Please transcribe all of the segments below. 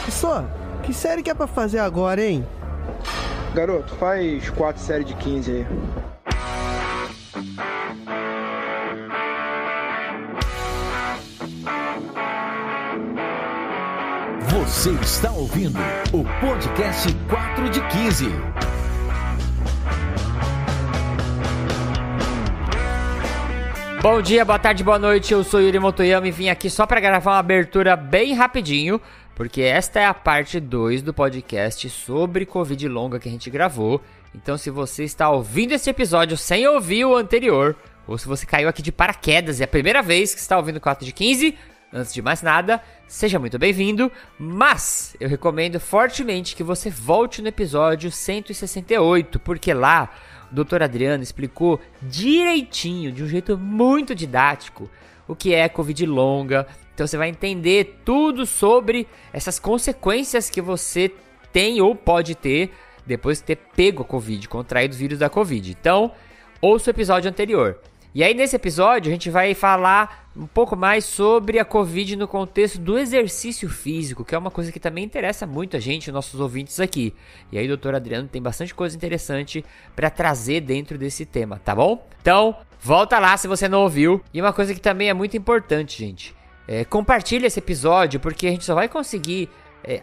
Professor, que série que é pra fazer agora, hein? Garoto, faz 4 séries de 15 aí. Você está ouvindo o podcast 4 de 15. Bom dia, boa tarde, boa noite, eu sou Yuri Motoyama e vim aqui só para gravar uma abertura bem rapidinho, porque esta é a parte 2 do podcast sobre Covid longa que a gente gravou. Então se você está ouvindo esse episódio sem ouvir o anterior, ou se você caiu aqui de paraquedas e é a primeira vez que está ouvindo o 4 de 15, antes de mais nada, seja muito bem-vindo, mas eu recomendo fortemente que você volte no episódio 168, porque lá o Dr. Adriano explicou direitinho, de um jeito muito didático, o que é Covid longa. Então você vai entender tudo sobre essas consequências que você tem ou pode ter depois de ter pego a Covid, contraído o vírus da Covid. Então, ouça o episódio anterior. E aí nesse episódio a gente vai falar um pouco mais sobre a Covid no contexto do exercício físico, que é uma coisa que também interessa muito a gente, nossos ouvintes aqui. E aí o Dr. Adriano tem bastante coisa interessante para trazer dentro desse tema, tá bom? Então, volta lá se você não ouviu. E uma coisa que também é muito importante, gente, compartilha esse episódio, porque a gente só vai conseguir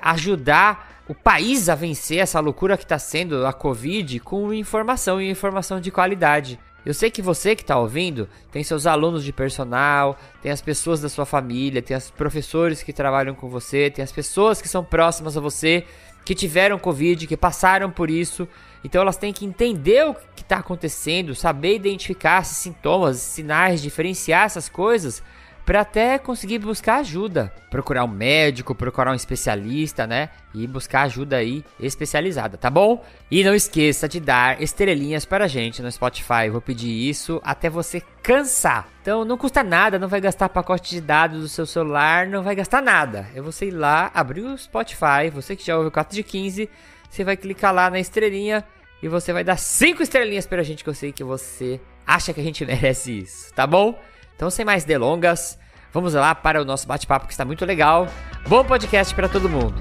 ajudar o país a vencer essa loucura que está sendo a Covid com informação e informação de qualidade. Eu sei que você que está ouvindo tem seus alunos de personal, tem as pessoas da sua família, tem os professores que trabalham com você, tem as pessoas que são próximas a você, que tiveram Covid, que passaram por isso. Então elas têm que entender o que está acontecendo, saber identificar esses sintomas, sinais, diferenciar essas coisas, para até conseguir buscar ajuda, procurar um médico, procurar um especialista, né? E buscar ajuda aí especializada, tá bom? E não esqueça de dar estrelinhas para a gente no Spotify. Eu vou pedir isso até você cansar. Então não custa nada, não vai gastar pacote de dados do seu celular, não vai gastar nada. É você ir lá, abrir o Spotify, você que já ouve o 4 de 15, você vai clicar lá na estrelinha e você vai dar 5 estrelinhas pra gente, que eu sei que você acha que a gente merece isso, tá bom? Então, sem mais delongas, vamos lá para o nosso bate-papo que está muito legal. Bom podcast para todo mundo.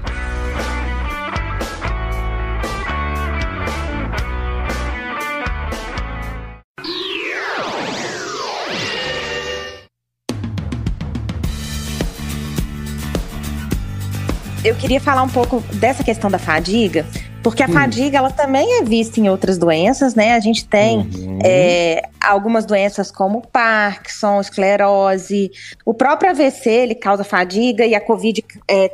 Eu queria falar um pouco dessa questão da fadiga, porque a fadiga ela também é vista em outras doenças, né? A gente tem algumas doenças como Parkinson, esclerose, o próprio AVC ele causa fadiga e a Covid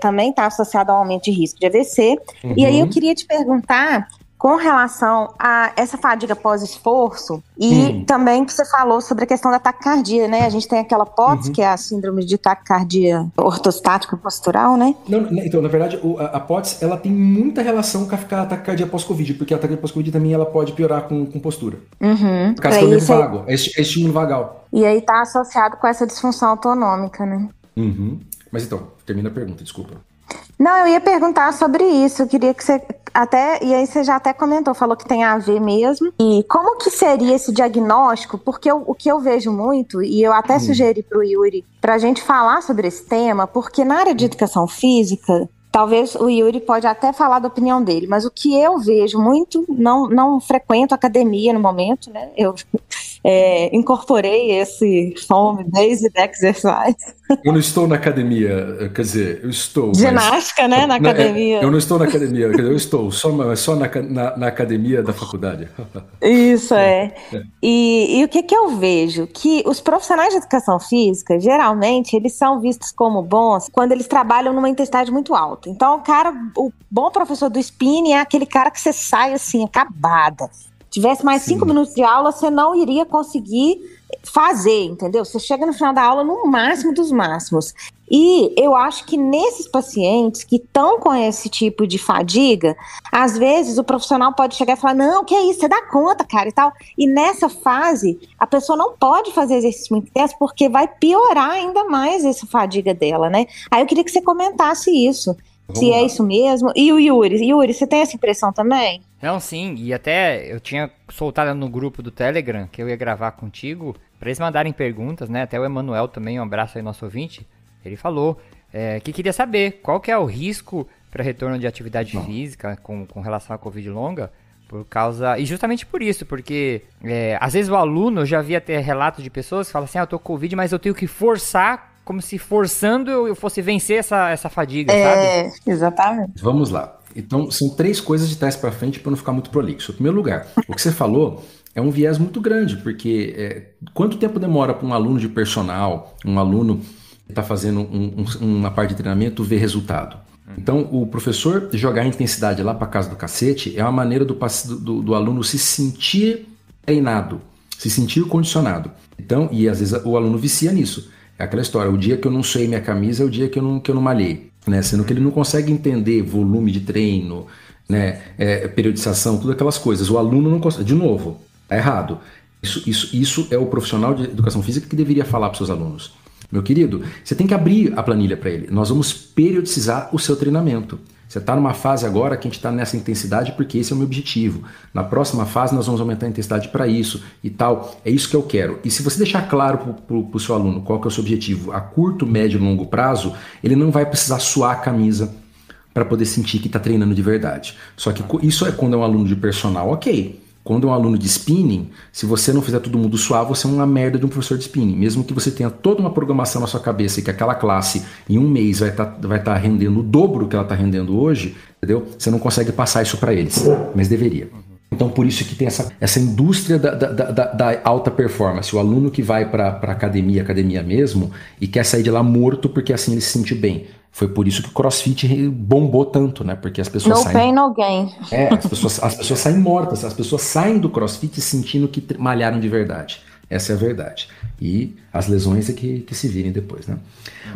também está associada ao aumento de risco de AVC. E aí eu queria te perguntar com relação a essa fadiga pós-esforço e também que você falou sobre a questão da taquicardia, né? A gente tem aquela POTS, que é a síndrome de taquicardia ortostática postural, né? Não, então, na verdade, a POTS, ela tem muita relação com a taquicardia pós-Covid, porque a taquicardia pós-Covid também ela pode piorar com postura. Por causa do nervo vago, é estímulo vagal. E aí tá associado com essa disfunção autonômica, né? Mas então, termina a pergunta, desculpa. Não, eu ia perguntar sobre isso, eu queria que você e aí você já até comentou, falou que tem a ver mesmo, e como que seria esse diagnóstico, porque o que eu vejo muito, e eu até sugeri pro Yuri, pra gente falar sobre esse tema, porque na área de educação física, talvez o Yuri pode até falar da opinião dele, mas o que eu vejo muito, não frequento academia no momento, né, eu incorporei esse home-based exercise. Eu não estou na academia, quer dizer, eu estou... Ginástica, né, na academia. Eu não estou na academia, quer dizer, eu estou só na academia da faculdade. Isso, E o que eu vejo? Que os profissionais de educação física, geralmente, eles são vistos como bons quando eles trabalham numa intensidade muito alta. Então, o bom professor do spinning é aquele cara que você sai, assim, acabada. Tivesse mais 5 minutos de aula, você não iria conseguir fazer, entendeu? Você chega no final da aula no máximo dos máximos. E eu acho que nesses pacientes que estão com esse tipo de fadiga, às vezes o profissional pode chegar e falar, não, que é isso, você dá conta, cara, e tal. E nessa fase, a pessoa não pode fazer exercício muito intenso porque vai piorar ainda mais essa fadiga dela, né? Aí eu queria que você comentasse isso. Se é isso mesmo. E o Yuri? Yuri, você tem essa impressão também? Não, sim. E até eu tinha soltado no grupo do Telegram que eu ia gravar contigo para eles mandarem perguntas, né? Até o Emanuel também, um abraço aí, nosso ouvinte. Ele falou que queria saber qual que é o risco para retorno de atividade física com relação à Covid longa, por causa... E justamente por isso, porque às vezes o aluno, eu já vi até relatos de pessoas que falam assim, eu tô com Covid, mas eu tenho que forçar, como se forçando eu fosse vencer essa fadiga, sabe? Exatamente. Vamos lá. Então, são 3 coisas de trás para frente para não ficar muito prolixo. Em primeiro lugar, o que você falou é um viés muito grande, porque quanto tempo demora para um aluno de personal, um aluno que está fazendo uma parte de treinamento, ver resultado? Então, o professor jogar a intensidade lá para casa do cacete é uma maneira do aluno se sentir treinado, se sentir condicionado. Então, e às vezes o aluno vicia nisso. É aquela história, o dia que eu não suei minha camisa é o dia que eu não malhei. Né? Sendo que ele não consegue entender volume de treino, né? Periodização, todas aquelas coisas. O aluno não consegue. De novo, tá errado. Isso é o profissional de educação física que deveria falar para os seus alunos. Meu querido, você tem que abrir a planilha para ele. Nós vamos periodizar o seu treinamento. Você está numa fase agora que a gente está nessa intensidade porque esse é o meu objetivo. Na próxima fase nós vamos aumentar a intensidade para isso e tal. É isso que eu quero. E se você deixar claro para o seu aluno qual que é o seu objetivo a curto, médio e longo prazo, ele não vai precisar suar a camisa para poder sentir que está treinando de verdade. Só que isso é quando é um aluno de personal, ok. Quando é um aluno de spinning, se você não fizer todo mundo suar, você é uma merda de um professor de spinning. Mesmo que você tenha toda uma programação na sua cabeça e que aquela classe em um mês vai tá rendendo o dobro que ela está rendendo hoje, entendeu? Você não consegue passar isso para eles, mas deveria. Então, por isso que tem essa indústria da alta performance. O aluno que vai para academia mesmo, e quer sair de lá morto porque assim ele se sente bem. Foi por isso que o CrossFit bombou tanto, né? Porque as pessoas saem... No pain, no gain. As pessoas saem mortas, as pessoas saem do CrossFit sentindo que malharam de verdade. Essa é a verdade. E as lesões é que se virem depois, né?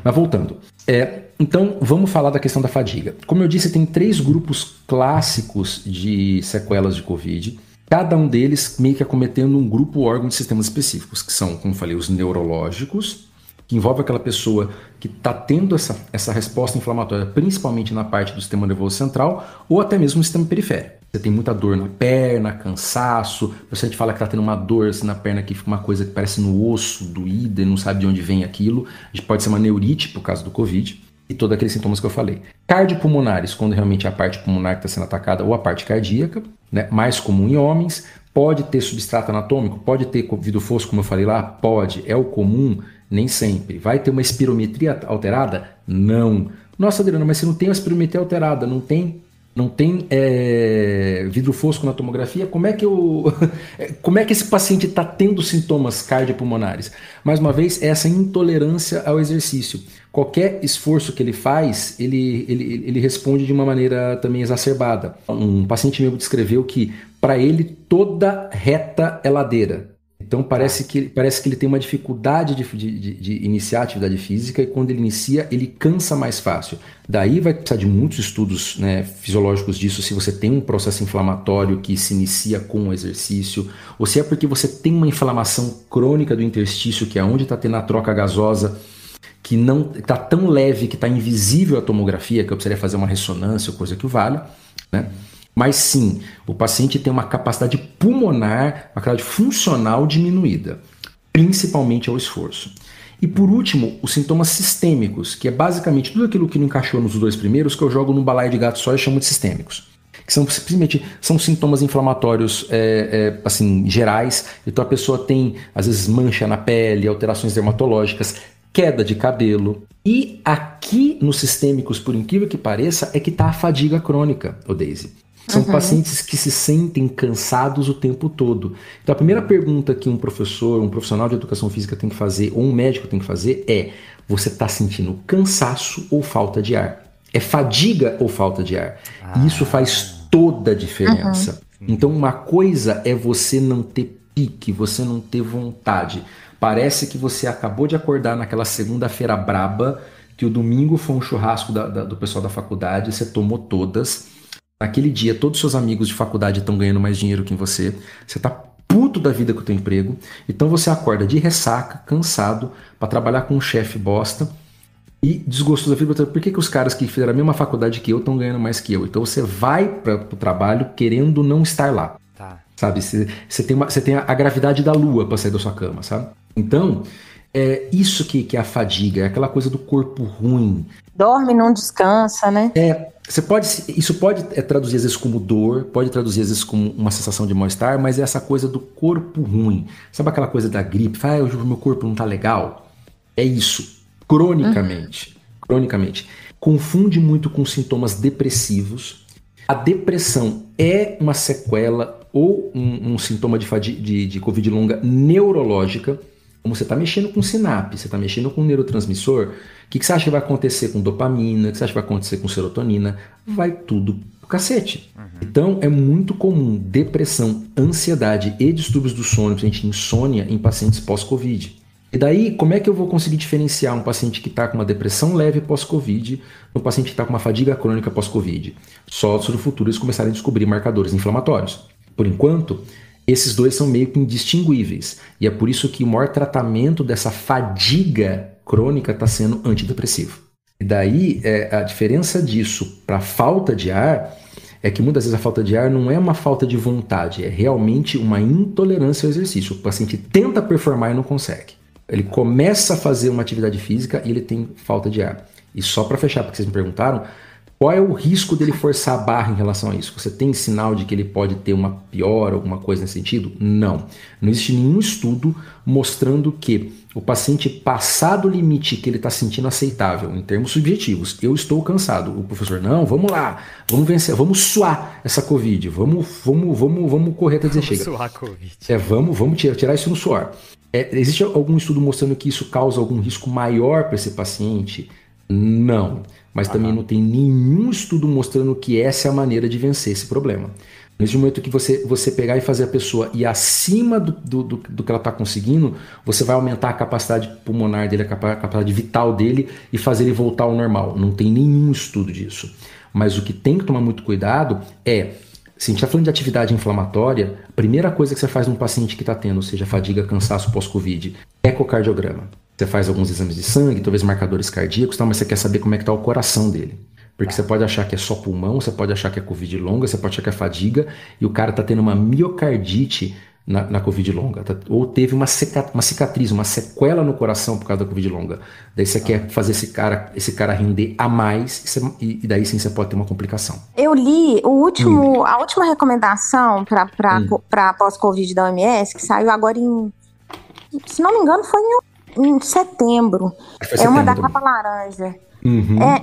Mas voltando. Então, vamos falar da questão da fadiga. Como eu disse, tem 3 grupos clássicos de sequelas de Covid. Cada um deles meio que acometendo um grupo ou órgão de sistemas específicos, que são, como eu falei, os neurológicos, que envolve aquela pessoa que está tendo essa resposta inflamatória, principalmente na parte do sistema nervoso central, ou até mesmo no sistema periférico. Você tem muita dor na perna, cansaço, a gente fala que está tendo uma dor assim, na perna que fica uma coisa que parece no osso, doída, e não sabe de onde vem aquilo. A gente pode ser uma neurite por causa do Covid, e todos aqueles sintomas que eu falei. Cardiopulmonares, quando realmente é a parte pulmonar que está sendo atacada, ou a parte cardíaca, né, mais comum em homens. Pode ter substrato anatômico, pode ter vidro fosco, como eu falei lá, pode, é o comum. Nem sempre. Vai ter uma espirometria alterada? Não. Nossa, Adriano, mas se não tem uma espirometria alterada, não tem vidro fosco na tomografia, como é que esse paciente está tendo sintomas cardiopulmonares? Mais uma vez, essa intolerância ao exercício. Qualquer esforço que ele faz, ele responde de uma maneira também exacerbada. Um paciente meu descreveu que, para ele, toda reta é ladeira. Então parece que ele tem uma dificuldade de iniciar a atividade física, e quando ele inicia, ele cansa mais fácil. Daí vai precisar de muitos estudos, né, fisiológicos disso, se você tem um processo inflamatório que se inicia com o exercício, ou se é porque você tem uma inflamação crônica do interstício, que é onde está tendo a troca gasosa, que não está tão leve, que está invisível à tomografia, que eu precisaria fazer uma ressonância ou coisa que o valha, né? Mas sim, o paciente tem uma capacidade pulmonar, uma capacidade funcional diminuída, principalmente ao esforço. E por último, os sintomas sistêmicos, que é basicamente tudo aquilo que não encaixou nos 2 primeiros, que eu jogo num balaio de gato só e chamo de sistêmicos. Que simplesmente são sintomas inflamatórios assim, gerais. Então a pessoa tem, às vezes, mancha na pele, alterações dermatológicas, queda de cabelo. E aqui nos sistêmicos, por incrível que pareça, é que está a fadiga crônica, Daisy. São pacientes que se sentem cansados o tempo todo. Então a primeira pergunta que um professor, um profissional de educação física tem que fazer, ou um médico tem que fazer é: você está sentindo cansaço ou falta de ar? É fadiga ou falta de ar? E isso faz toda a diferença. Então uma coisa é você não ter pique, você não ter vontade. Parece que você acabou de acordar naquela segunda-feira braba, que o domingo foi um churrasco do pessoal da faculdade, você tomou todas. Naquele dia, todos os seus amigos de faculdade estão ganhando mais dinheiro que você. Você está puto da vida com o teu emprego. Então você acorda de ressaca, cansado, para trabalhar com um chefe bosta e desgostoso da vida. Por que os caras que fizeram a mesma faculdade que eu estão ganhando mais que eu? Então você vai para o trabalho querendo não estar lá. Tá. Sabe? Você tem a gravidade da lua para sair da sua cama, sabe? Então, É isso que é a fadiga, é aquela coisa do corpo ruim. Dorme, não descansa, né? Isso pode traduzir às vezes como dor, pode traduzir às vezes como uma sensação de mal-estar, mas é essa coisa do corpo ruim. Sabe aquela coisa da gripe? Hoje o meu corpo não tá legal. É isso, cronicamente. Cronicamente. Confunde muito com sintomas depressivos. A depressão é uma sequela ou um sintoma de Covid longa neurológica. Como você está mexendo com sinapse, você está mexendo com neurotransmissor, o que você acha que vai acontecer com dopamina, o que você acha que vai acontecer com serotonina? Vai tudo pro cacete. Então é muito comum depressão, ansiedade e distúrbios do sono, principalmente insônia, em pacientes pós-Covid. E daí, como é que eu vou conseguir diferenciar um paciente que está com uma depressão leve pós-Covid de um paciente que está com uma fadiga crônica pós-Covid? Só se no futuro eles começarem a descobrir marcadores inflamatórios. Por enquanto, esses dois são meio que indistinguíveis. E é por isso que o maior tratamento dessa fadiga crônica está sendo antidepressivo. E daí, a diferença disso para a falta de ar é que muitas vezes a falta de ar não é uma falta de vontade, é realmente uma intolerância ao exercício. O paciente tenta performar e não consegue. Ele começa a fazer uma atividade física e ele tem falta de ar. E só para fechar, porque vocês me perguntaram, qual é o risco dele forçar a barra em relação a isso? Você tem sinal de que ele pode ter uma piora, alguma coisa nesse sentido? Não. Não existe nenhum estudo mostrando que o paciente passar do limite que ele está sentindo aceitável, em termos subjetivos, eu estou cansado. O professor, não, vamos lá, vamos vencer, vamos suar essa Covid, vamos correr até dizer chega. Suar a Covid. Vamos tirar isso no suor. Existe algum estudo mostrando que isso causa algum risco maior para esse paciente? Não. Mas também não tem nenhum estudo mostrando que essa é a maneira de vencer esse problema. Nesse momento que você pegar e fazer a pessoa ir acima do que ela está conseguindo, você vai aumentar a capacidade pulmonar dele, a capacidade vital dele e fazer ele voltar ao normal. Não tem nenhum estudo disso. Mas o que tem que tomar muito cuidado é, se a gente está falando de atividade inflamatória, a primeira coisa que você faz num paciente que está tendo, seja fadiga, cansaço pós-Covid, ecocardiograma. Você faz alguns exames de sangue, talvez marcadores cardíacos, mas você quer saber como é que está o coração dele. Porque você pode achar que é só pulmão, você pode achar que é Covid longa, você pode achar que é fadiga, e o cara está tendo uma miocardite na Covid longa. Ou teve uma cicatriz, uma sequela no coração por causa da Covid longa. Daí você quer fazer esse cara render a mais, e daí sim você pode ter uma complicação. Eu li a última recomendação para pós-Covid da OMS, que saiu agora se não me engano, foi em setembro. É uma da capa laranja.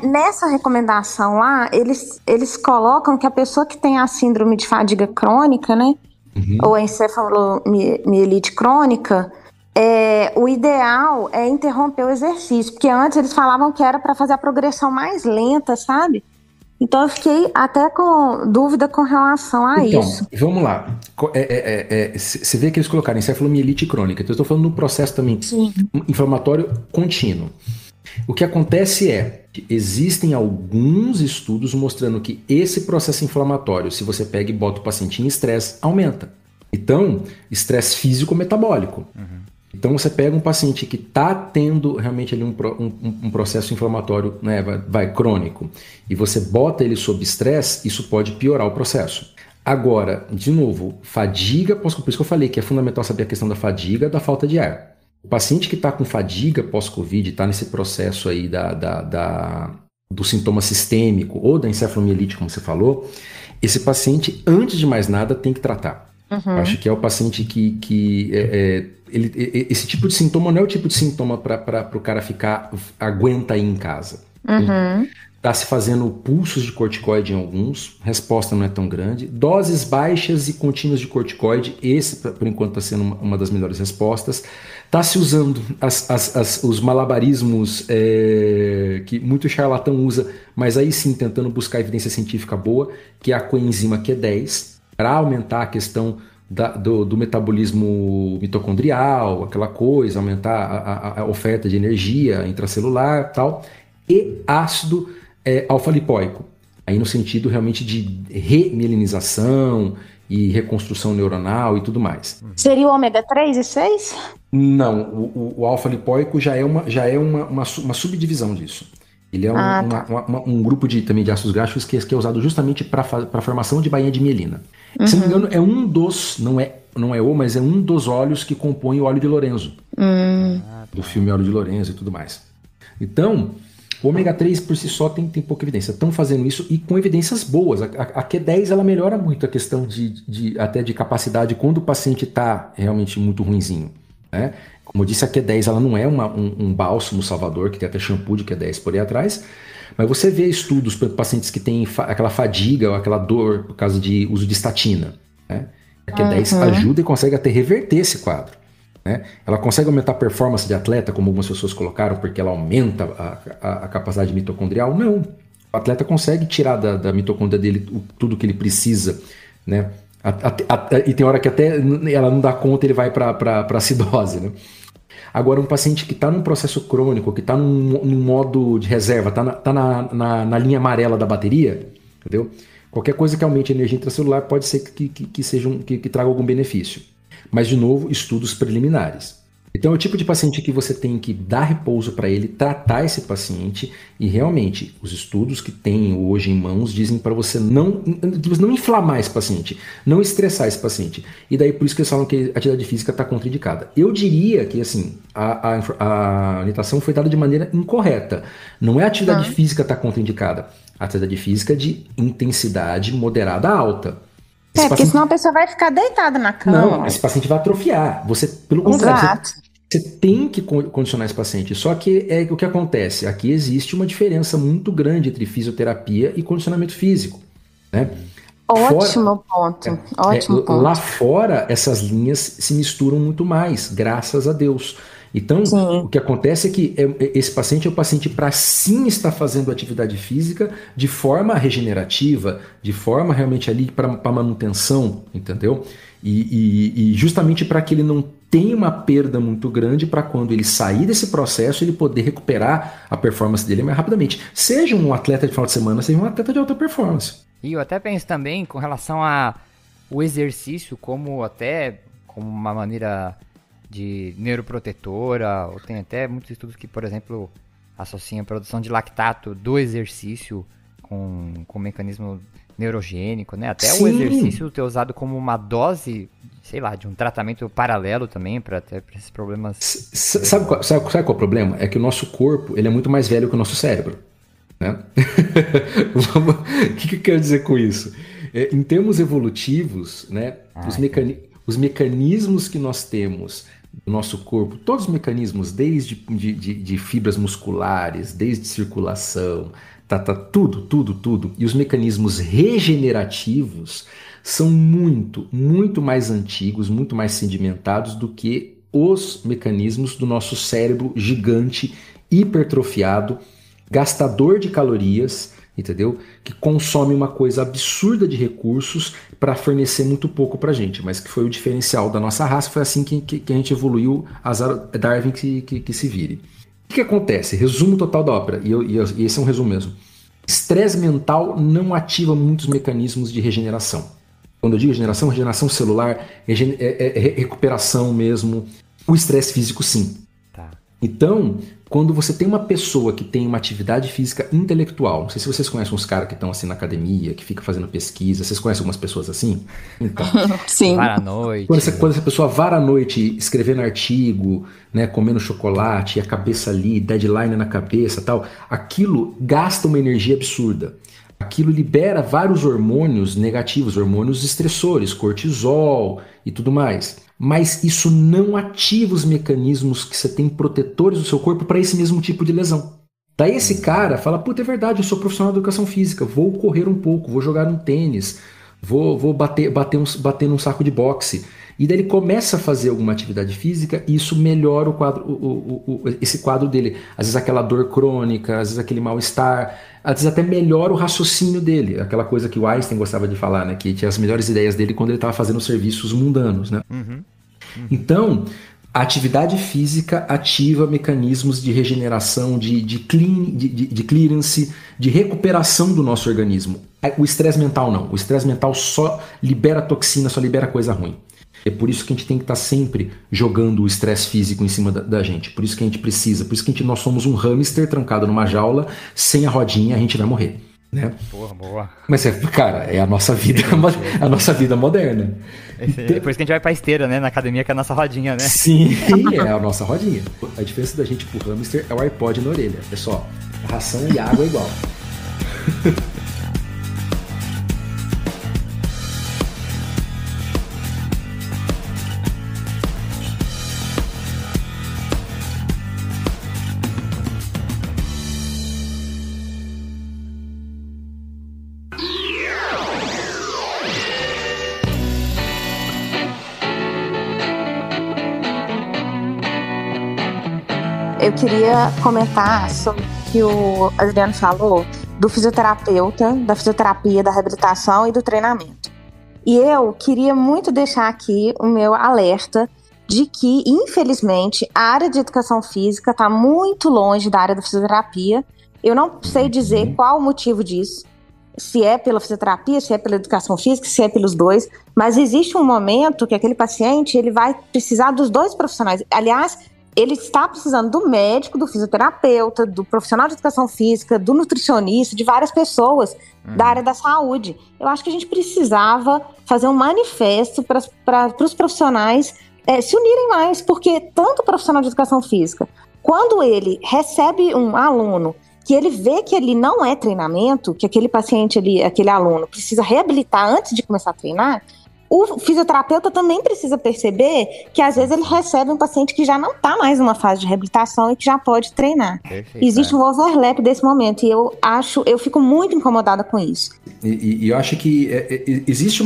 Nessa recomendação lá, eles colocam que a pessoa que tem a síndrome de fadiga crônica, né? Ou a encefalomielite crônica, o ideal é interromper o exercício, porque antes eles falavam que era para fazer a progressão mais lenta, sabe? Então eu fiquei até com dúvida com relação a isso. Vamos lá. Você vê que eles colocaram encefalomielite crônica. Então eu estou falando do processo também inflamatório contínuo. O que acontece é que existem alguns estudos mostrando que esse processo inflamatório, se você pega e bota o paciente em estresse, aumenta. Então, estresse físico-metabólico. Então você pega um paciente que está tendo realmente ali um processo inflamatório, né, crônico, e você bota ele sob estresse, isso pode piorar o processo. Agora, de novo, fadiga, por isso que eu falei que é fundamental saber a questão da fadiga, da falta de ar. O paciente que está com fadiga pós-Covid, está nesse processo aí do sintoma sistêmico ou da encefalomielite, como você falou, esse paciente, antes de mais nada, tem que tratar. Eu acho que é o paciente que esse tipo de sintoma não é o tipo de sintoma para o cara aguenta aí em casa. Está se fazendo pulsos de corticoide em alguns, resposta não é tão grande. Doses baixas e contínuas de corticoide, esse por enquanto está sendo uma das melhores respostas. Está se usando os malabarismos que muito charlatão usa, mas aí sim tentando buscar evidência científica boa, que é a coenzima Q10, para aumentar a questão do metabolismo mitocondrial, aquela coisa, aumentar a oferta de energia intracelular e tal, e ácido alfa-lipóico, aí no sentido realmente de remielinização e reconstrução neuronal e tudo mais. Seria o ômega 3 e 6? Não, o alfa-lipóico já é uma subdivisão disso. Ele é um grupo também de ácidos graxos que é usado justamente para a formação de bainha de mielina. Se não me engano, não é um dos óleos que compõem o óleo de Lorenzo. do filme Óleo de Lorenzo e tudo mais. Então, o ômega 3 por si só tem pouca evidência. Estão fazendo isso e com evidências boas. A Q10 ela melhora muito a questão até de capacidade quando o paciente está realmente muito ruinzinho, né? Como eu disse, a Q10 ela não é um bálsamo salvador, que tem até shampoo de Q10 por aí atrás, mas você vê estudos para pacientes que têm aquela fadiga ou aquela dor por causa de uso de estatina, né? A Q10 ajuda e consegue até reverter esse quadro, né? Ela consegue aumentar a performance de atleta, como algumas pessoas colocaram, porque ela aumenta a capacidade mitocondrial? Não. O atleta consegue tirar da mitocôndria dele tudo que ele precisa, né? E tem hora que até ela não dá conta, ele vai para acidose, né? Agora, um paciente que está num processo crônico, que está num modo de reserva, está na linha amarela da bateria, entendeu? Qualquer coisa que aumente a energia intracelular pode ser que traga algum benefício. Mas, de novo, estudos preliminares. Então, é o tipo de paciente que você tem que dar repouso para ele, tratar esse paciente e, realmente, os estudos que tem hoje em mãos dizem para você não inflamar esse paciente, não estressar esse paciente. E daí, por isso que eles falam que a atividade física está contraindicada. Eu diria que, assim, a orientação foi dada de maneira incorreta. Não é a atividade física que está contraindicada. A atividade física de intensidade moderada a alta. Porque senão a pessoa vai ficar deitada na cama. Não, esse paciente vai atrofiar. Pelo contrário, você tem que condicionar esse paciente. Só que o que acontece? Aqui existe uma diferença muito grande entre fisioterapia e condicionamento físico, né? Ótimo ponto. Lá fora, essas linhas se misturam muito mais, graças a Deus. Então, o que acontece é que esse paciente é o paciente para sim estar fazendo atividade física de forma regenerativa, de forma realmente ali para manutenção, entendeu? E justamente para que ele não tenha uma perda muito grande, para quando ele sair desse processo, ele poder recuperar a performance dele mais rapidamente. Seja um atleta de final de semana, seja um atleta de alta performance. E eu até penso também com relação ao exercício como uma maneira de neuroprotetora, ou tem até muitos estudos que, por exemplo, associam a produção de lactato do exercício com mecanismo neurogênico, né? Até o exercício ter usado como uma dose, sei lá, de um tratamento paralelo também para esses problemas. Sabe qual é o problema? É que o nosso corpo ele é muito mais velho que o nosso cérebro, né? O que eu quero dizer com isso? Em termos evolutivos, né? Os mecanismos que nós temos do nosso corpo, todos os mecanismos, desde de fibras musculares, desde circulação, tudo. E os mecanismos regenerativos são muito, muito mais antigos, muito mais sedimentados do que os mecanismos do nosso cérebro gigante, hipertrofiado, gastador de calorias, entendeu? Que consome uma coisa absurda de recursos para fornecer muito pouco para a gente, mas que foi o diferencial da nossa raça, foi assim que a gente evoluiu, azar Darwin que se vire. O que acontece? Resumo total da ópera, e esse é um resumo mesmo. Estresse mental não ativa muitos mecanismos de regeneração. Quando eu digo regeneração celular, é recuperação mesmo. O estresse físico, sim. Tá. Então, quando você tem uma pessoa que tem uma atividade física intelectual, não sei se vocês conhecem uns caras que estão assim na academia, que ficam fazendo pesquisa, vocês conhecem algumas pessoas assim? Então, sim. Vara à noite. Quando essa pessoa vara à noite escrevendo artigo, né, comendo chocolate, e a cabeça ali, deadline na cabeça e tal, aquilo gasta uma energia absurda. Aquilo libera vários hormônios negativos, hormônios estressores, cortisol e tudo mais. Mas isso não ativa os mecanismos que você tem protetores do seu corpo para esse mesmo tipo de lesão. Daí esse cara fala, puta, é verdade, eu sou profissional de educação física, vou correr um pouco, vou jogar um tênis, vou bater num saco de boxe. E daí ele começa a fazer alguma atividade física e isso melhora o quadro, esse quadro dele. Às vezes aquela dor crônica, às vezes aquele mal-estar, às vezes até melhora o raciocínio dele. Aquela coisa que o Einstein gostava de falar, né? Que tinha as melhores ideias dele quando ele estava fazendo serviços mundanos, né? Então, a atividade física ativa mecanismos de regeneração, de clearance, de recuperação do nosso organismo. O estresse mental não. O estresse mental só libera toxina, só libera coisa ruim. É por isso que a gente tem que estar sempre jogando o estresse físico em cima da gente. Por isso que a gente precisa. Por isso que nós somos um hamster trancado numa jaula, sem a rodinha, a gente vai morrer. Né? Boa. Mas, cara, é a nossa vida, a nossa vida moderna. É por isso que a gente vai pra esteira, né? Na academia, que é a nossa rodinha, né? Sim, é a nossa rodinha. A diferença da gente pro hamster é o iPod na orelha. É só ração e água igual. Eu queria comentar sobre o que o Adriano falou do fisioterapeuta, da fisioterapia, da reabilitação e do treinamento. E eu queria muito deixar aqui o meu alerta de que, infelizmente, a área de educação física está muito longe da área da fisioterapia. Eu não sei dizer qual o motivo disso, se é pela fisioterapia, se é pela educação física, se é pelos dois, mas existe um momento que aquele paciente ele vai precisar dos dois profissionais. Aliás, ele está precisando do médico, do fisioterapeuta, do profissional de educação física, do nutricionista, de várias pessoas da área da saúde. Eu acho que a gente precisava fazer um manifesto para os profissionais se unirem mais, porque tanto o profissional de educação física, quando ele recebe um aluno que ele vê que ele não é treinamento, que aquele paciente ali, aquele aluno precisa reabilitar antes de começar a treinar, o fisioterapeuta também precisa perceber que às vezes ele recebe um paciente que já não está mais numa fase de reabilitação e que já pode treinar. Perfeito, existe um overlap desse momento e eu fico muito incomodada com isso. E eu acho que existe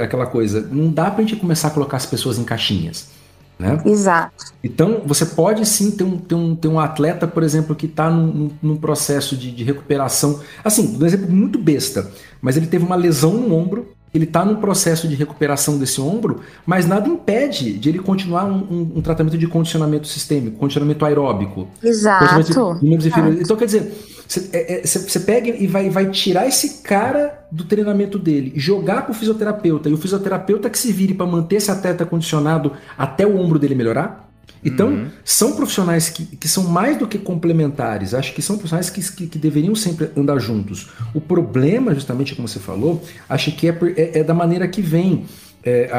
aquela coisa, não dá pra gente começar a colocar as pessoas em caixinhas, né? Exato. Então, você pode sim ter um atleta, por exemplo, que está num processo de recuperação, assim, um exemplo muito besta, mas ele teve uma lesão no ombro, ele está num processo de recuperação desse ombro, mas nada impede de ele continuar um tratamento de condicionamento sistêmico, condicionamento aeróbico. Exato. Então, quer dizer, você pega e vai tirar esse cara do treinamento dele, jogar para o fisioterapeuta, e o fisioterapeuta que se vire para manter esse atleta condicionado até o ombro dele melhorar. Então, são profissionais que são mais do que complementares. Acho que são profissionais que deveriam sempre andar juntos. O problema, justamente como você falou, acho que é da maneira que vem.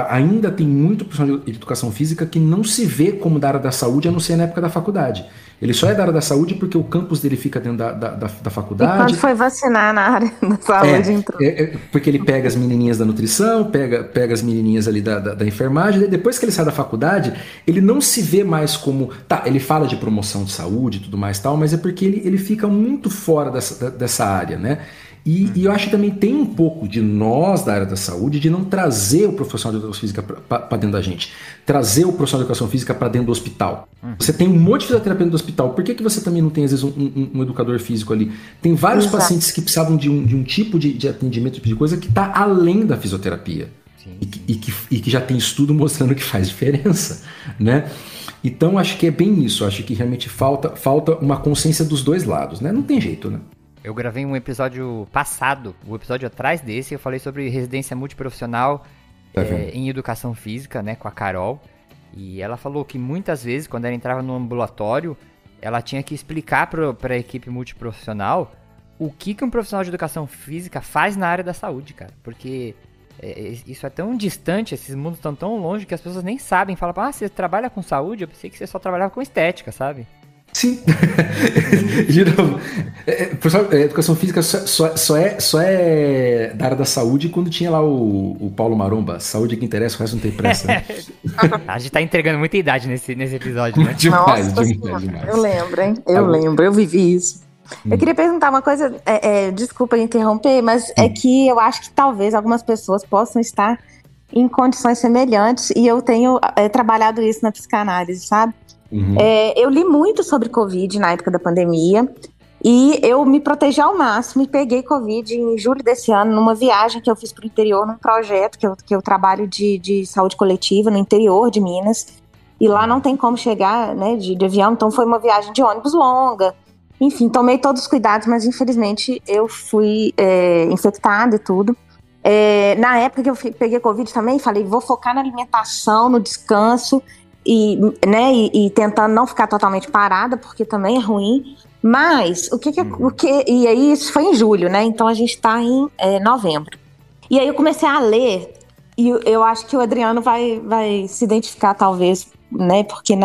Ainda tem muito profissional de educação física que não se vê como da área da saúde, a não ser na época da faculdade. Ele só é da área da saúde porque o campus dele fica dentro da faculdade. E quando foi vacinar na área da saúde, entrou. Porque ele pega as menininhas da nutrição, pega as menininhas ali da enfermagem, depois que ele sai da faculdade, ele não se vê mais como... Tá, ele fala de promoção de saúde e tudo mais e tal, mas é porque ele fica muito fora dessa área, né? E eu acho que também tem um pouco de nós da área da saúde de não trazer o profissional de educação física para dentro da gente, trazer o profissional de educação física para dentro do hospital. Você tem um monte de fisioterapeuta no hospital, por que você também não tem às vezes um educador físico ali? Tem vários pacientes que precisavam de um tipo de atendimento, tipo de coisa que está além da fisioterapia. E que já tem estudo mostrando que faz diferença, né? Então acho que é bem isso, acho que realmente falta uma consciência dos dois lados, né? Não tem jeito, né? Eu gravei um episódio passado, o episódio atrás desse, eu falei sobre residência multiprofissional em educação física, né, com a Carol. E ela falou que muitas vezes, quando ela entrava no ambulatório, ela tinha que explicar para a equipe multiprofissional o que um profissional de educação física faz na área da saúde, cara. Porque isso é tão distante, esses mundos estão tão longe que as pessoas nem sabem. Falam, você trabalha com saúde? Eu pensei que você só trabalhava com estética, sabe? Sim. De novo, educação física só é da área da saúde quando tinha lá o Paulo Maromba, saúde que interessa, o resto não tem pressa. Né? A gente tá entregando muita idade nesse episódio, né? Demais. Eu lembro, hein? Eu vivi isso. Eu queria perguntar uma coisa, desculpa interromper, mas é que eu acho que talvez algumas pessoas possam estar em condições semelhantes e eu tenho trabalhado isso na psicanálise, sabe? Eu li muito sobre Covid na época da pandemia e eu me protegi ao máximo e peguei Covid em julho desse ano numa viagem que eu fiz para o interior, num projeto que eu trabalho de saúde coletiva no interior de Minas, e lá não tem como chegar, né, de avião, então foi uma viagem de ônibus longa, enfim, tomei todos os cuidados, mas infelizmente eu fui infectada e tudo. Na época que eu peguei Covid também, falei, vou focar na alimentação, no descanso. e tentando não ficar totalmente parada, porque também é ruim. Mas, e aí isso foi em julho, né? Então a gente tá em novembro. E aí eu comecei a ler, e eu acho que o Adriano vai se identificar, talvez, né? Porque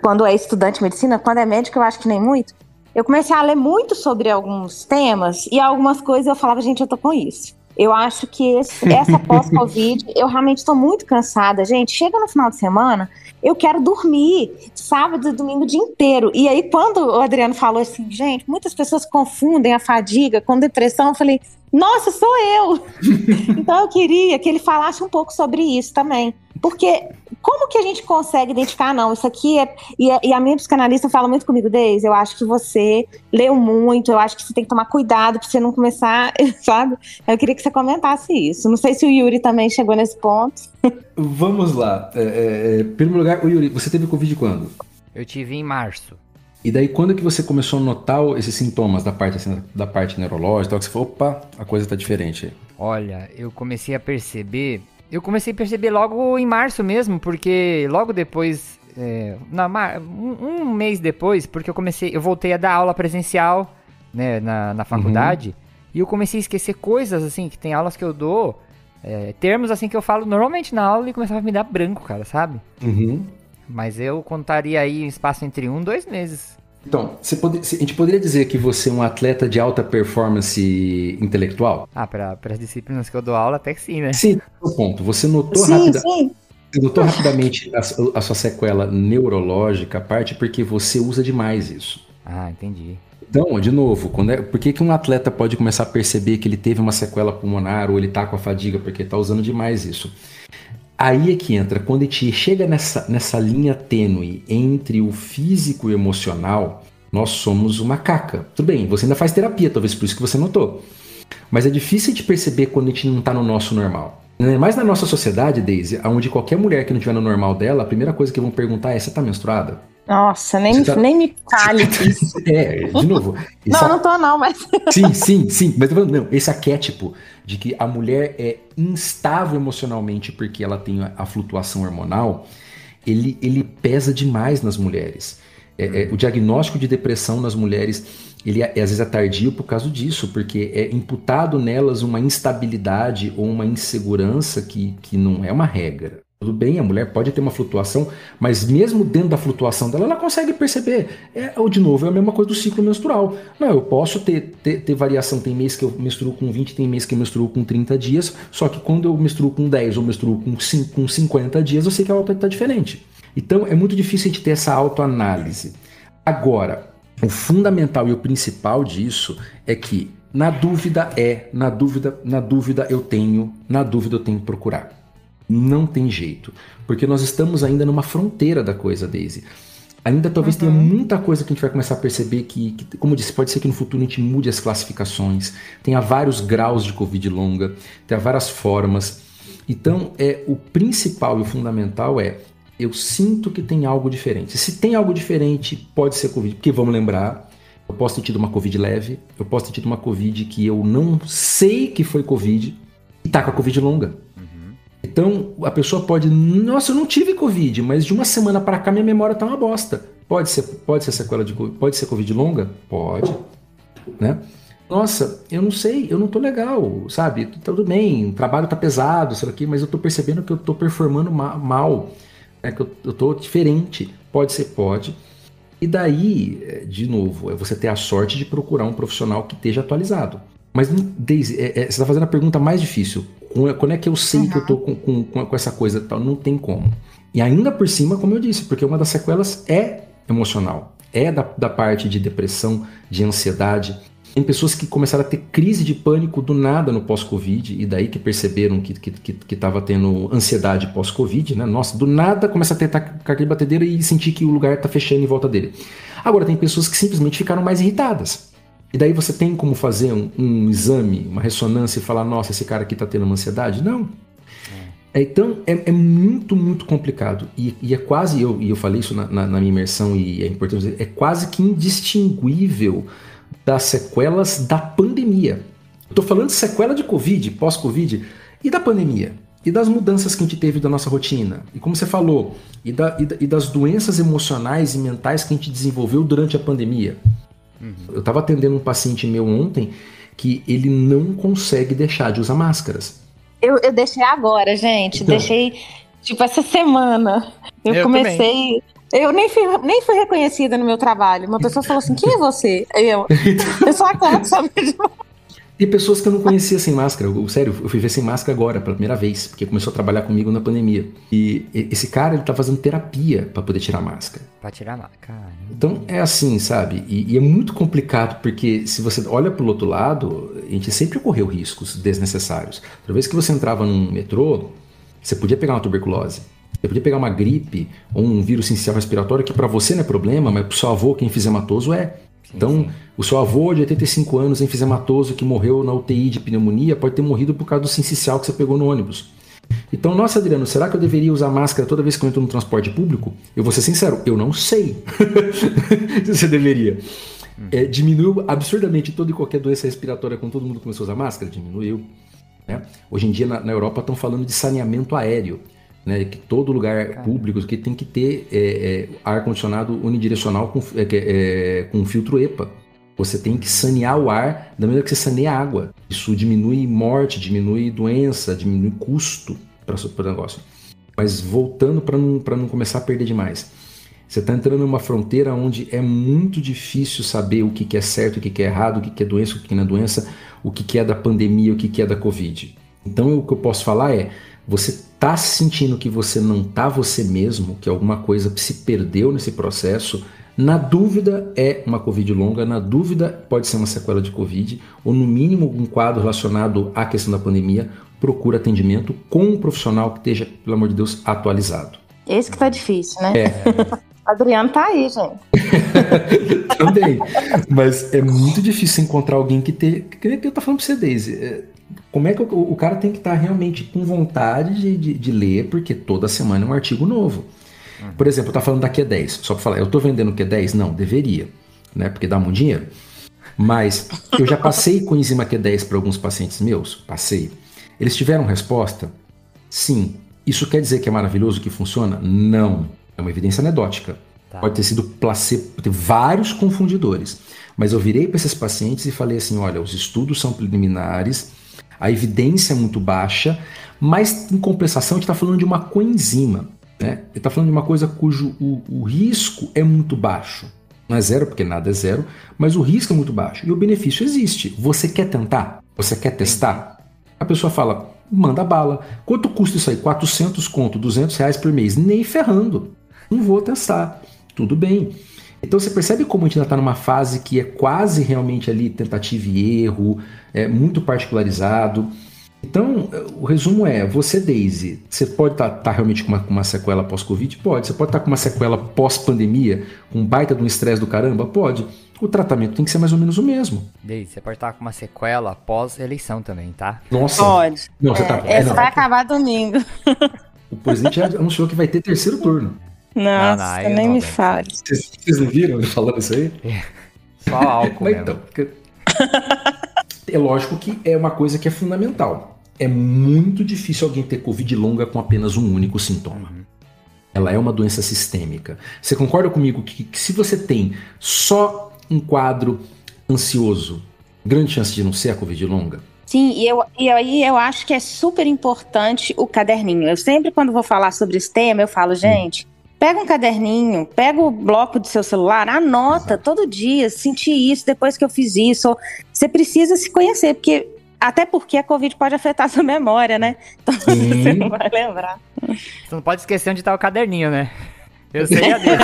quando é estudante de medicina, quando é médico, eu acho que nem muito. Eu comecei a ler muito sobre alguns temas, e algumas coisas eu falava, gente, eu tô com isso. Eu acho que essa pós-Covid, eu realmente estou muito cansada. Gente, chega no final de semana, eu quero dormir sábado e domingo o dia inteiro. E aí, quando o Adriano falou assim, gente, muitas pessoas confundem a fadiga com depressão, eu falei, nossa, sou eu! Então eu queria que ele falasse um pouco sobre isso também. Porque como que a gente consegue identificar, não, isso aqui é... E a minha psicanalista fala muito comigo, Deise, eu acho que você leu muito, eu acho que você tem que tomar cuidado pra você não começar, sabe? Eu queria que você comentasse isso. Não sei se o Yuri também chegou nesse ponto. Vamos lá. Em primeiro lugar, o Yuri, você teve Covid quando? Eu tive em março. E daí, quando que você começou a notar esses sintomas da parte neurológica, que você falou, opa, a coisa tá diferente? Olha, eu comecei a perceber logo em março mesmo, porque logo depois, um mês depois, porque eu voltei a dar aula presencial, né, na faculdade, e eu comecei a esquecer coisas, assim, que tem aulas que eu dou, termos, assim, que eu falo normalmente na aula e começava a me dar branco, cara, sabe? Mas eu contaria aí um espaço entre 2 meses. Então, a gente poderia dizer que você é um atleta de alta performance intelectual? Para as disciplinas que eu dou aula, até que sim, né? Sim, no ponto. Você notou, rapidamente a sua sequela neurológica, parte porque você usa demais isso. Ah, entendi. Então, de novo, por que um atleta pode começar a perceber que ele teve uma sequela pulmonar ou ele tá com a fadiga porque tá usando demais isso? Aí é que entra, quando a gente chega nessa linha tênue entre o físico e o emocional, nós somos uma caca. Tudo bem, você ainda faz terapia, talvez por isso que você notou. Mas é difícil de perceber quando a gente não tá no nosso normal. Mas na nossa sociedade, Deise, onde qualquer mulher que não estiver no normal dela, a primeira coisa que vão perguntar é, você tá menstruada? Nossa, nem me fale disso. De novo. Não tô não, mas... Sim, mas não, esse arquétipo de que a mulher é instável emocionalmente porque ela tem a flutuação hormonal, ele pesa demais nas mulheres. O diagnóstico de depressão nas mulheres, ele às vezes é tardio por causa disso, porque é imputado nelas uma instabilidade ou uma insegurança que não é uma regra. Tudo bem, a mulher pode ter uma flutuação, mas mesmo dentro da flutuação dela, ela consegue perceber. De novo, é a mesma coisa do ciclo menstrual. Não, eu posso ter variação, tem mês que eu menstruo com 20, tem mês que eu menstruo com 30 dias, só que quando eu menstruo com 10 ou menstruo com 50 dias, eu sei que a auto está diferente. Então, é muito difícil a gente ter essa autoanálise. Agora, o fundamental e o principal disso é que, na dúvida eu tenho que procurar. Não tem jeito, porque nós estamos ainda numa fronteira da coisa, Deise. Ainda talvez tenha muita coisa que a gente vai começar a perceber que, como eu disse, pode ser que no futuro a gente mude as classificações, tenha vários graus de Covid longa, tenha várias formas. Então, o principal e o fundamental eu sinto que tem algo diferente. Se tem algo diferente, pode ser Covid, porque vamos lembrar, eu posso ter tido uma Covid leve, eu posso ter tido uma Covid que eu não sei que foi Covid e tá com a Covid longa. Então, a pessoa pode... Nossa, eu não tive Covid, mas de uma semana para cá minha memória tá uma bosta. Pode ser sequela de Covid? Pode ser Covid longa? Pode. Né? Nossa, eu não sei, eu não tô legal, sabe? Tudo bem, o trabalho tá pesado, sei lá aqui, mas eu tô percebendo que eu tô performando mal, né? Que eu tô diferente. Pode ser, pode. E daí, de novo, é você ter a sorte de procurar um profissional que esteja atualizado. Mas, Deise, você está fazendo a pergunta mais difícil. Quando é que eu sei que eu tô com essa coisa? Não tem como. E ainda por cima, como eu disse, porque uma das sequelas é emocional. É da parte de depressão, de ansiedade. Tem pessoas que começaram a ter crise de pânico do nada no pós-Covid, e daí que perceberam que estava tendo ansiedade pós-Covid, né? Nossa, do nada começa a ter taquicardia batedeira e sentir que o lugar está fechando em volta dele. Agora, tem pessoas que simplesmente ficaram mais irritadas. E daí você tem como fazer um exame, uma ressonância e falar, nossa, esse cara aqui está tendo uma ansiedade? Não. Então, é muito, muito complicado. E é quase, eu falei isso na minha imersão e é importante dizer, é quase que indistinguível das sequelas da pandemia. Eu tô falando de sequela de Covid, pós-Covid, e da pandemia. E das mudanças que a gente teve da nossa rotina? E como você falou, e das doenças emocionais e mentais que a gente desenvolveu durante a pandemia? Eu estava atendendo um paciente meu ontem que ele não consegue deixar de usar máscaras. Eu deixei agora, gente. Então, deixei, tipo, essa semana. Eu comecei... Também. Eu nem fui reconhecida no meu trabalho. Uma pessoa falou assim, quem é você? Aí eu sou a Clara, sabe? Tem pessoas que eu não conhecia sem máscara. Sério, eu fui ver sem máscara agora, pela primeira vez, porque começou a trabalhar comigo na pandemia. E esse cara, ele tá fazendo terapia para poder tirar a máscara. Pra tirar a máscara. Então, é assim, sabe? E é muito complicado, porque se você olha pro outro lado, a gente sempre correu riscos desnecessários. Toda vez que você entrava num metrô, você podia pegar uma tuberculose. Você podia pegar uma gripe ou um vírus sincicial respiratório que para você não é problema, mas pro seu avô, que é enfisematoso, é. Então, o seu avô de 85 anos enfisematoso que morreu na UTI de pneumonia pode ter morrido por causa do sincicial que você pegou no ônibus. Então, nossa, Adriano, será que eu deveria usar máscara toda vez que eu entro no transporte público? Eu vou ser sincero, eu não sei se você deveria. Diminuiu absurdamente toda e qualquer doença respiratória quando todo mundo começou a usar máscara? Diminuiu. Né? Hoje em dia, na Europa, estão falando de saneamento aéreo. Né, que todo lugar público que tem que ter ar-condicionado unidirecional com filtro EPA. Você tem que sanear o ar da maneira que você saneia a água. Isso diminui morte, diminui doença, diminui custo para o negócio. Mas voltando para não começar a perder demais. Você está entrando numa fronteira onde é muito difícil saber o que é certo, o que é errado, o que é doença, o que não é doença, o que é da pandemia, o que é da Covid. Então o que eu posso falar é, você está sentindo que você não está você mesmo, que alguma coisa se perdeu nesse processo, na dúvida é uma Covid longa, na dúvida pode ser uma sequela de Covid, ou no mínimo um quadro relacionado à questão da pandemia, procura atendimento com um profissional que esteja, pelo amor de Deus, atualizado. Esse que tá difícil, né? Adriano tá aí, gente. Também, mas é muito difícil encontrar alguém que eu tô falando pra você, Daisy, como é que o cara tem que estar realmente com vontade de ler, porque toda semana é um artigo novo. Por exemplo, tá falando da Q10, só para falar, eu tô vendendo Q10? Não, deveria, né? Porque dá muito dinheiro. Mas eu já passei com enzima Q10 para alguns pacientes meus, passei. Eles tiveram resposta? Sim. Isso quer dizer que é maravilhoso, que funciona? Não. É uma evidência anedótica. Tá. Pode ter sido placebo, pode ter vários confundidores. Mas eu virei para esses pacientes e falei assim, olha, os estudos são preliminares, a evidência é muito baixa, mas em compensação a gente está falando de uma coenzima. Né? Ele está falando de uma coisa cujo o risco é muito baixo. Não é zero, porque nada é zero, mas o risco é muito baixo. E o benefício existe. Você quer tentar? Você quer testar? A pessoa fala, manda bala. Quanto custa isso aí? 400 conto, R$200 por mês. Nem ferrando. Não vou testar. Tudo bem. Então você percebe como a gente ainda está numa fase que é quase realmente ali tentativa e erro, é muito particularizado. Então, o resumo é, você, Daisy, você pode estar realmente com uma sequela pós-Covid? Pode. Você pode estar com uma sequela pós-pandemia, com um baita de um estresse do caramba? Pode. O tratamento tem que ser mais ou menos o mesmo. Daisy, você pode estar com uma sequela pós-eleição também, tá? Nossa. Pode. Não, você esse vai acabar domingo. O presidente já anunciou que vai ter terceiro turno. Nossa, nem me fale. Vocês não viram ele falando isso aí? Só álcool mesmo. Então, é lógico que é uma coisa que é fundamental. É muito difícil alguém ter Covid longa com apenas um único sintoma. Ela é uma doença sistêmica. Você concorda comigo que se você tem só um quadro ansioso, grande chance de não ser a Covid longa? Sim, e aí eu acho que é super importante o caderninho. Eu sempre, quando vou falar sobre esse tema, eu falo, gente, pega um caderninho, pega o bloco do seu celular, anota todo dia, senti isso depois que eu fiz isso. Você precisa se conhecer, até porque a Covid pode afetar a sua memória, né? Então você não vai lembrar. Você não pode esquecer onde está o caderninho, né? Eu sei a dele.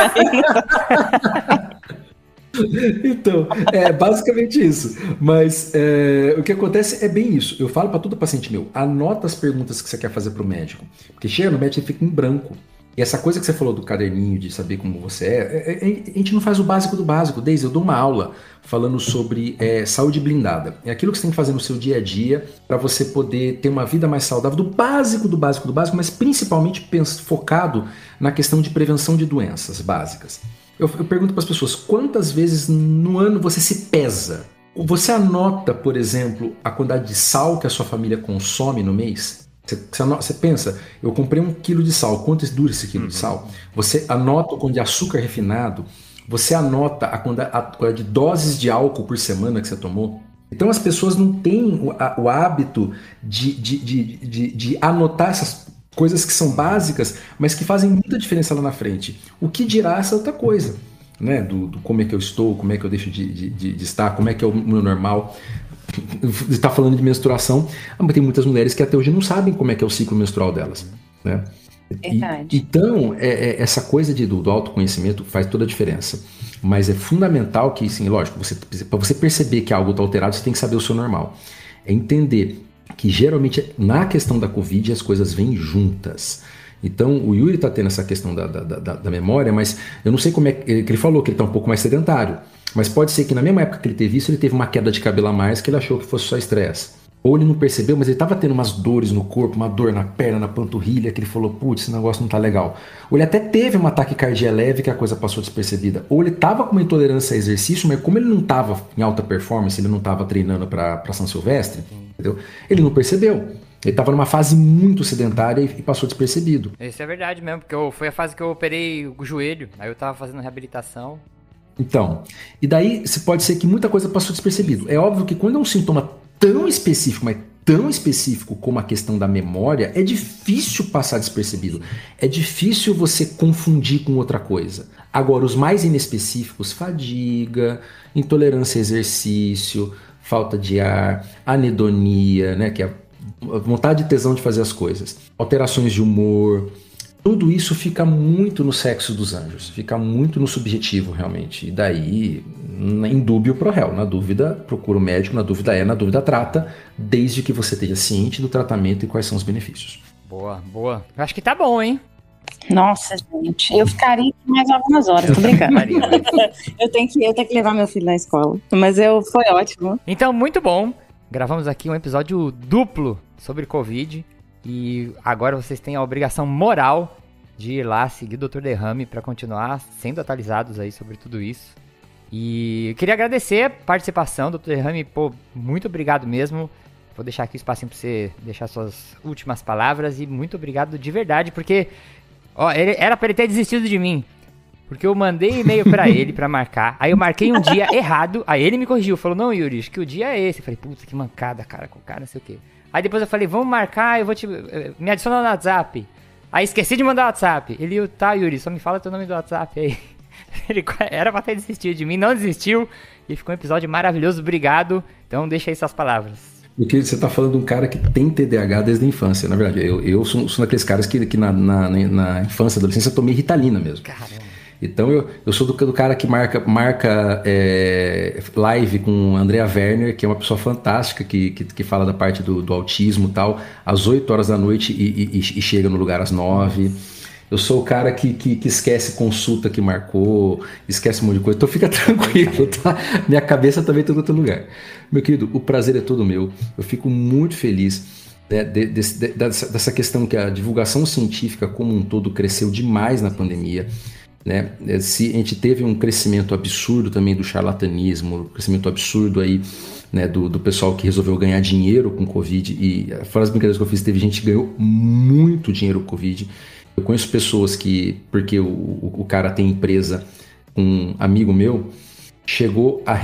Então, é basicamente isso. Mas o que acontece é bem isso. Eu falo para todo paciente meu, anota as perguntas que você quer fazer para o médico. Porque chega no médico e fica em branco. E essa coisa que você falou do caderninho, de saber como você a gente não faz o básico do básico. Daisy, eu dou uma aula falando sobre saúde blindada. É aquilo que você tem que fazer no seu dia a dia para você poder ter uma vida mais saudável, do básico, mas principalmente focado na questão de prevenção de doenças básicas. Eu pergunto para as pessoas, quantas vezes no ano você se pesa? Você anota, por exemplo, a quantidade de sal que a sua família consome no mês? Você pensa, eu comprei 1 quilo de sal, quanto dura esse quilo de sal? Você anota o quanto de açúcar refinado, você anota a quantidade de doses de álcool por semana que você tomou. Então as pessoas não têm o hábito de anotar essas coisas que são básicas, mas que fazem muita diferença lá na frente. O que dirá essa outra coisa, né? Do como é que eu estou, como é que eu deixo de estar, como é que é o meu normal. Está falando de menstruação, mas tem muitas mulheres que até hoje não sabem como é que é o ciclo menstrual delas, né? Então, essa coisa do autoconhecimento faz toda a diferença. Mas é fundamental que, sim, lógico, para você perceber que algo está alterado, você tem que saber o seu normal. É entender que geralmente na questão da Covid as coisas vêm juntas. Então o Yuri está tendo essa questão da memória, mas eu não sei como é que ele falou que ele está um pouco mais sedentário. Mas pode ser que na mesma época que ele teve isso, ele teve uma queda de cabelo a mais que ele achou que fosse só estresse. Ou ele não percebeu, mas ele estava tendo umas dores no corpo, uma dor na perna, na panturrilha, que ele falou, putz, esse negócio não tá legal. Ou ele até teve um ataque cardíaco leve que a coisa passou despercebida. Ou ele estava com uma intolerância a exercício, mas como ele não estava em alta performance, ele não estava treinando para São Silvestre, entendeu? Ele não percebeu. Ele estava numa fase muito sedentária e passou despercebido. Isso é verdade mesmo, porque foi a fase que eu operei o joelho, aí eu estava fazendo reabilitação. Então, e daí pode ser que muita coisa passou despercebido. É óbvio que quando é um sintoma tão específico, mas tão específico como a questão da memória, é difícil passar despercebido. É difícil você confundir com outra coisa. Agora, os mais inespecíficos, fadiga, intolerância a exercício, falta de ar, anedonia, né, que é a vontade e tesão de fazer as coisas, alterações de humor, tudo isso fica muito no sexo dos anjos, fica muito no subjetivo realmente. E daí, em dúbio pro réu, na dúvida procura o médico, na dúvida trata, desde que você esteja ciente do tratamento e quais são os benefícios. Boa. Eu acho que tá bom, hein? Nossa, gente, eu ficaria mais algumas horas, tô brincando. eu tenho que levar meu filho na escola, mas foi ótimo. Então, muito bom. Gravamos aqui um episódio duplo sobre Covid. E agora vocês têm a obrigação moral de ir lá seguir o Dr. Derrame para continuar sendo atualizados aí sobre tudo isso. E eu queria agradecer a participação, Dr. Derrame, pô, muito obrigado mesmo. Vou deixar aqui o espacinho para você deixar suas últimas palavras e muito obrigado de verdade, porque era para ele ter desistido de mim. Porque eu mandei e-mail para ele para marcar, aí eu marquei um dia errado, aí ele me corrigiu, falou, não, Yuri, acho que o dia é esse. Eu falei, puta, que mancada, cara, com o cara, não sei o quê. Aí depois eu falei, vamos marcar, me adiciona no WhatsApp. Aí esqueci de mandar o WhatsApp. Ele, tá, Yuri, só me fala teu nome do WhatsApp aí. Ele era pra ter desistido de mim, não desistiu. E ficou um episódio maravilhoso, obrigado. Então deixa aí suas palavras. Porque você tá falando de um cara que tem TDAH desde a infância. Na verdade, eu sou daqueles caras que na infância, adolescência, eu tomei Ritalina mesmo. Caramba. Então eu sou do cara que marca live com Andrea Werner, que é uma pessoa fantástica, que fala da parte do autismo e tal, às 8 horas da noite e chega no lugar às 9. Eu sou o cara que esquece consulta que marcou, esquece um monte de coisa. Então fica tranquilo, tá? Minha cabeça também está em outro lugar. Meu querido, o prazer é todo meu. Eu fico muito feliz dessa questão que a divulgação científica como um todo cresceu demais na pandemia. Né? Se a gente teve um crescimento absurdo também do charlatanismo, um crescimento absurdo aí, né, do pessoal que resolveu ganhar dinheiro com Covid, e fora as brincadeiras que eu fiz, teve gente que ganhou muito dinheiro com Covid. Eu conheço pessoas que, porque o cara tem empresa, um amigo meu chegou a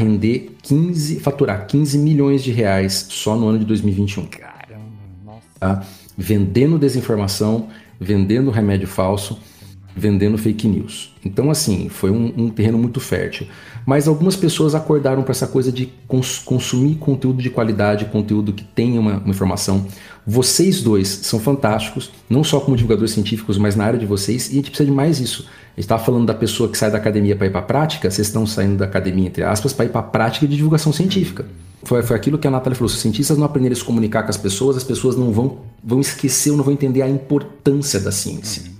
faturar 15 milhões de reais só no ano de 2021. Caramba, nossa. Tá? Vendendo desinformação, vendendo remédio falso, vendendo fake news. Então, assim, foi um terreno muito fértil. Mas algumas pessoas acordaram para essa coisa de consumir conteúdo de qualidade, conteúdo que tenha uma informação. Vocês dois são fantásticos, não só como divulgadores científicos, mas na área de vocês, e a gente precisa de mais isso. A gente estava falando da pessoa que sai da academia para ir para a prática, vocês estão saindo da academia, entre aspas, para ir para a prática de divulgação científica. Foi aquilo que a Natália falou, se os cientistas não aprenderem a se comunicar com as pessoas não vão esquecer ou não vão entender a importância da ciência.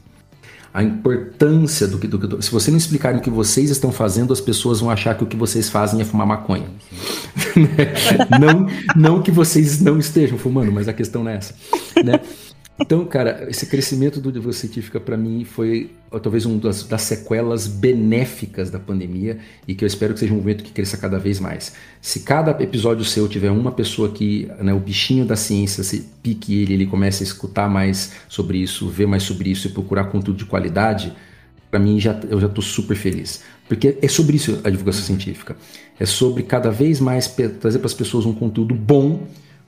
A importância do que... Se você não explicarem o que vocês estão fazendo, as pessoas vão achar que o que vocês fazem é fumar maconha. não que vocês não estejam fumando, mas a questão não é essa. Né? Então, cara, esse crescimento do Divulgação Científica para mim foi talvez uma das sequelas benéficas da pandemia e que eu espero que seja um movimento que cresça cada vez mais. Se cada episódio seu tiver uma pessoa que, né, o bichinho da ciência, se pique ele comece a escutar mais sobre isso, ver mais sobre isso e procurar conteúdo de qualidade, para mim eu já estou super feliz. Porque é sobre isso a divulgação científica. É sobre cada vez mais trazer para as pessoas um conteúdo bom,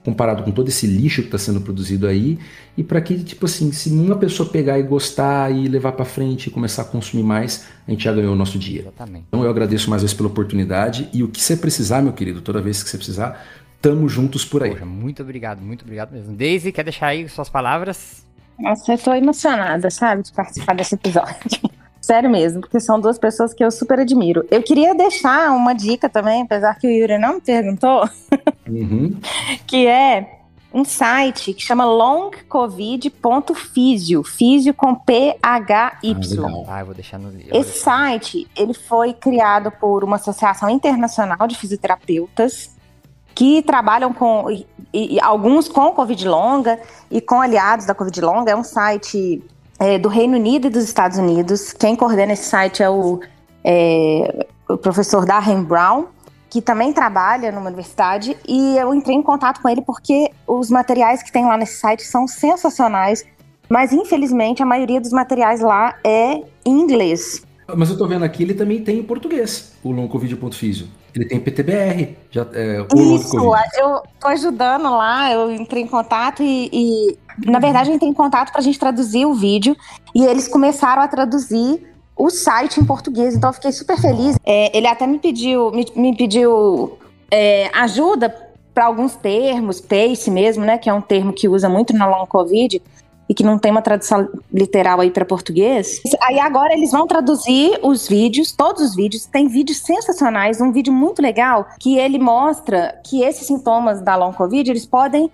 comparado com todo esse lixo que está sendo produzido aí, e para que, tipo assim, se uma pessoa pegar e gostar e levar para frente e começar a consumir mais, a gente já ganhou o nosso dia. Exatamente. Então eu agradeço mais uma vez pela oportunidade, e o que você precisar, meu querido, toda vez que você precisar, tamo juntos por aí. Poxa, muito obrigado mesmo. Daisy, quer deixar aí suas palavras? Nossa, eu tô emocionada, sabe, de participar desse episódio. Sério mesmo, porque são duas pessoas que eu super admiro. Eu queria deixar uma dica também, apesar que o Yuri não me perguntou, que é um site que chama longcovid.physio, physio com PHY. Eu vou deixar no livro. Esse site, ele foi criado por uma associação internacional de fisioterapeutas que trabalham com, e alguns com Covid longa e com aliados da Covid longa. É um site do Reino Unido e dos Estados Unidos. Quem coordena esse site é o professor Darren Brown, que também trabalha numa universidade, e eu entrei em contato com ele porque os materiais que tem lá nesse site são sensacionais, mas infelizmente a maioria dos materiais lá é em inglês. Mas eu tô vendo aqui, ele também tem em português, o longcovid.physio. Ele tem PTBR. Isso, eu tô ajudando lá, eu entrei em contato e na verdade eu entrei em contato pra gente traduzir o vídeo, e eles começaram a traduzir o site em português, então eu fiquei super feliz. Ele até me pediu ajuda para alguns termos, PACE mesmo, né, que é um termo que usa muito na long covid e que não tem uma tradução literal aí para português. Aí agora eles vão traduzir os vídeos, todos os vídeos. Tem vídeos sensacionais, um vídeo muito legal que ele mostra que esses sintomas da long covid, eles podem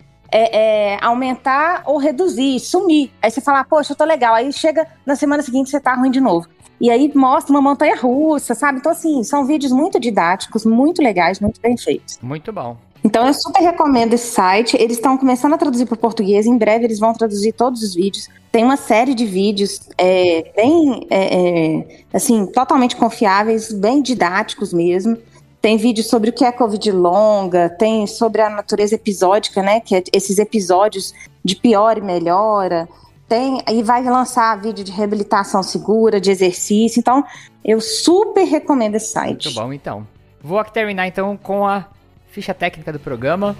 aumentar ou reduzir, sumir. Aí você fala, poxa, eu tô legal. Aí chega na semana seguinte você tá ruim de novo. E aí mostra uma montanha russa, sabe? Então, assim, são vídeos muito didáticos, muito legais, muito bem feitos. Muito bom. Então, eu super recomendo esse site. Eles estão começando a traduzir para o português. Em breve, eles vão traduzir todos os vídeos. Tem uma série de vídeos assim, totalmente confiáveis, bem didáticos mesmo. Tem vídeos sobre o que é Covid longa, tem sobre a natureza episódica, né? Que é esses episódios de pior e melhora. E vai lançar vídeo de reabilitação segura, de exercício. Então, eu super recomendo esse site. Muito bom, então. Vou aqui terminar, então, com a ficha técnica do programa.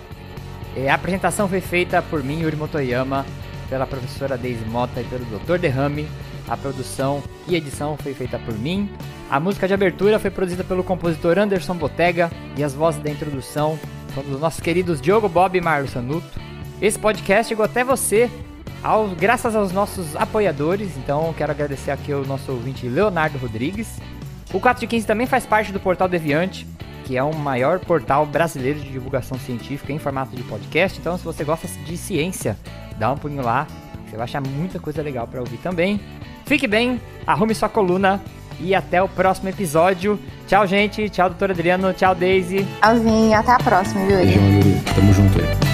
A apresentação foi feita por mim, Yuri Motoyama, pela professora Daisy Mota e pelo Dr. Derrame. A produção e edição foi feita por mim. A música de abertura foi produzida pelo compositor Anderson Botega. E as vozes da introdução são dos nossos queridos Diogo Bob e Marlos Sanuto. Esse podcast chegou até você graças aos nossos apoiadores. Então quero agradecer aqui ao nosso ouvinte Leonardo Rodrigues. O 4 de 15 também faz parte do Portal Deviante, que é o maior portal brasileiro de divulgação científica em formato de podcast. Então, se você gosta de ciência, dá um pulinho lá, você vai achar muita coisa legal para ouvir também. Fique bem, arrume sua coluna e até o próximo episódio. Tchau, gente. Tchau, doutor Adriano. Tchau, Daisy. Tchauzinho. Até a próxima, Yuri. Beijão, Yuri. Tamo junto aí.